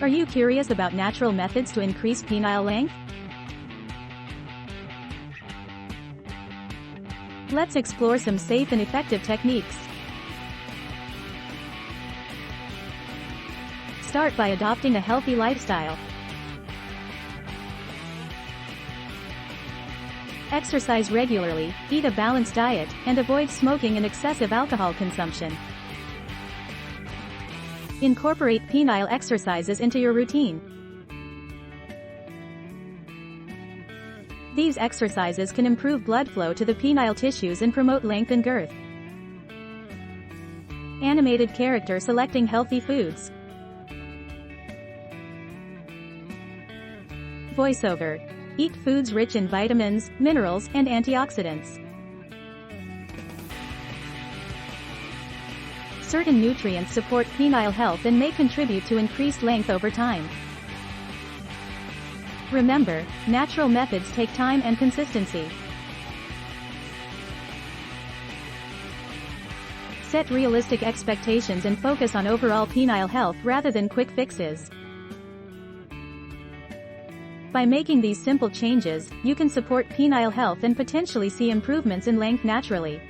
Are you curious about natural methods to increase penile length? Let's explore some safe and effective techniques. Start by adopting a healthy lifestyle. Exercise regularly, eat a balanced diet, and avoid smoking and excessive alcohol consumption. Incorporate penile exercises into your routine. These exercises can improve blood flow to the penile tissues and promote length and girth. Animated character selecting healthy foods. Voiceover. Eat foods rich in vitamins, minerals, and antioxidants. Certain nutrients support penile health and may contribute to increased length over time. Remember, natural methods take time and consistency. Set realistic expectations and focus on overall penile health rather than quick fixes. By making these simple changes, you can support penile health and potentially see improvements in length naturally.